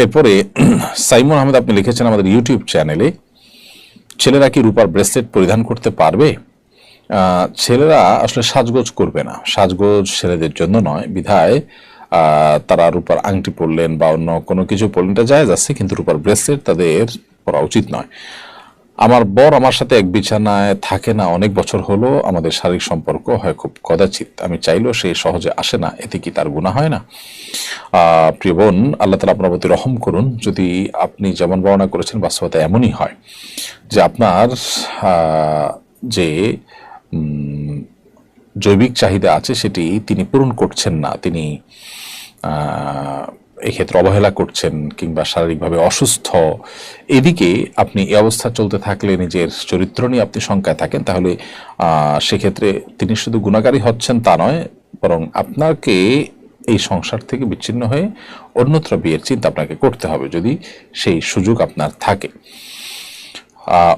এরপরে সাইমন আহমেদ আপনি লিখেছেন আমাদের ইউটিউব চ্যানেলে, ছেলেরা কি রূপার ব্রেসলেট পরিধান করতে পারবে? ছেলেরা আসলে সাজগোজ করবে না, সাজগোজ ছেলেদের জন্য নয়, বিধায় তারা রূপার আংটি পরলেন বা অন্য কোনো কিছু পরলেন, এটা জায়েজ আছে, কিন্তু রূপার ব্রেসলেট তাদের পরা উচিত নয়। আমার বর আমার সাথে এক বিছানায় থাকে না অনেক বছর হলো, আমাদের শারীরিক সম্পর্ক হয় খুব কদাচিৎ, আমি চাইলেও সে সহজে আসে না, এতে কি তার গুনাহ হয় না? প্রিয় বোন, আল্লাহ তাআলা আপনার প্রতি রহম করুন। যদি আপনি যেমন বর্ণনা করেছেন বাস্তবতা এমনই হয় যে আপনার যে জৈবিক চাহিদা আছে সেটি তিনি পূরণ করছেন না, তিনি এক্ষেত্রে অবহেলা করছেন কিংবা শারীরিকভাবে অসুস্থ, এদিকে আপনি এই অবস্থা চলতে থাকলে নিজের চরিত্র নিয়ে আপনি শঙ্কায় থাকেন, তাহলে সেক্ষেত্রে তিনি শুধু গুণাকারী হচ্ছেন তা নয়, বরং আপনাকে এই সংসার থেকে বিচ্ছিন্ন হয়ে অন্যত্র বিয়ের চিন্তা আপনাকে করতে হবে যদি সেই সুযোগ আপনার থাকে।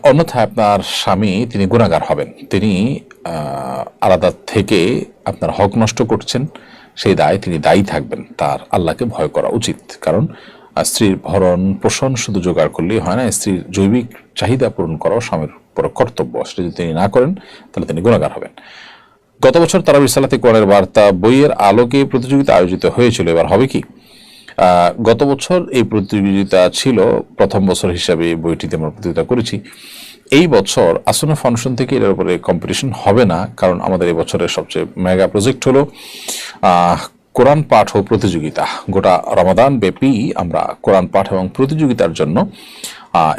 অন্যথায় আপনার স্বামী তিনি গুনাহগার হবেন, তিনি আলাদা থেকে আপনার হক নষ্ট করছেন, সেই দায় তিনি দায়ী থাকবেন। তার আল্লাহকে ভয় করা উচিত, কারণ স্ত্রীর ভরণ পোষণ শুধু জোগাড় করলেই হয় না, স্ত্রীর জৈবিক চাহিদা পূরণ করাও স্বামীর উপর কর্তব্য। সেটা যদি তিনি না করেন তাহলে তিনি গুনাহগার হবেন। গত বছর তারাবির সালাতে কোরআনের বার্তা বইয়ের আলোকে প্রতিযোগিতা আয়োজিত হয়েছিল, এবার হবে কি? গত বছর এই প্রতিযোগিতা ছিল, প্রথম বছর হিসাবে বইটিতে আমরা প্রতিযোগিতা করেছি। এই বছর আসনা ফাউন্ডেশন থেকে এর উপরে কম্পিটিশন হবে না, কারণ আমাদের এই বছরের সবচেয়ে মেগা প্রজেক্ট হলো কোরআন পাঠ ও প্রতিযোগিতা। গোটা রমাদান ব্যাপী আমরা কোরআন পাঠ এবং প্রতিযোগিতার জন্য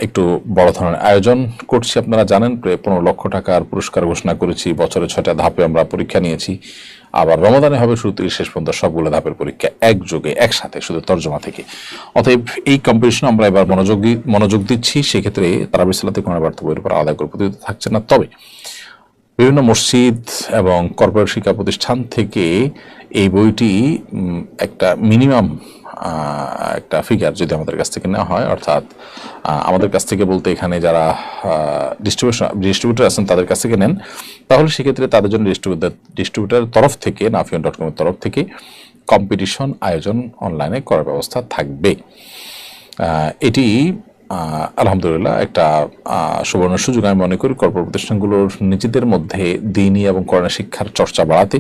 একটু বড় ধরনের আয়োজন করছি। আপনারা জানেন প্রায় 15 লক্ষ টাকার পুরস্কার ঘোষণা করেছি, বছরে 6টা ধাপে আমরা পরীক্ষা নিয়েছি, আবার রমাদানে হবে শুরু থেকে শেষ পর্যন্ত সবগুলো ধাপের পরীক্ষা একযোগে একসাথে শুধু তর্জমা থেকে। অতএব এই কম্পিটিশন আমরা এবার মনোযোগ দিচ্ছি। সেক্ষেত্রে তারাবির সালাতে কোরআনের বার্তা বইয়ের উপর আলাদা করে প্রতিযোগিতা থাকছে না, তবে বিভিন্ন মসজিদ এবং কর্পোরেট শিক্ষা প্রতিষ্ঠান থেকে এই বইটি একটা মিনিমাম একটা ফিগার যদি আমাদের কাছ থেকে নেওয়া হয়, অর্থাৎ আমাদের কাছ থেকে বলতে এখানে যারা ডিস্ট্রিবিউটর আছেন তাদের কাছ থেকে নেন, তাহলে সেক্ষেত্রে তাদের জন্য ডিস্ট্রিবিউটারের তরফ থেকে nafion.com এর তরফ থেকে কম্পিটিশন আয়োজন অনলাইনে করার ব্যবস্থা থাকবে। এটি আলহামদুলিল্লাহ একটা সুবর্ণ সুযোগ আমি মনে করি কর্পোরেট প্রতিষ্ঠানগুলোর নিজেদের মধ্যে দ্বীনি এবং কোরআন শিক্ষার চর্চা বাড়াতে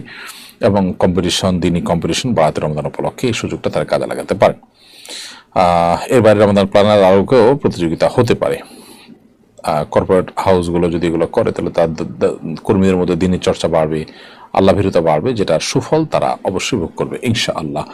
এবং দ্বীনি কম্পিটিশন বাড়াতে রমজান উপলক্ষে এই সুযোগটা তারা কাজে লাগাতে পারেন। এর বাইরে রমজান প্ল্যানার আলোকেও প্রতিযোগিতা হতে পারে। কর্পোরেট হাউসগুলো যদি এগুলো করে তাহলে তাদের কর্মীদের মধ্যে দ্বীনি চর্চা বাড়বে, আল্লাহ ভীরুতা বাড়বে, যেটার সুফল তারা অবশ্যই ভোগ করবে ইনশাআল্লাহ।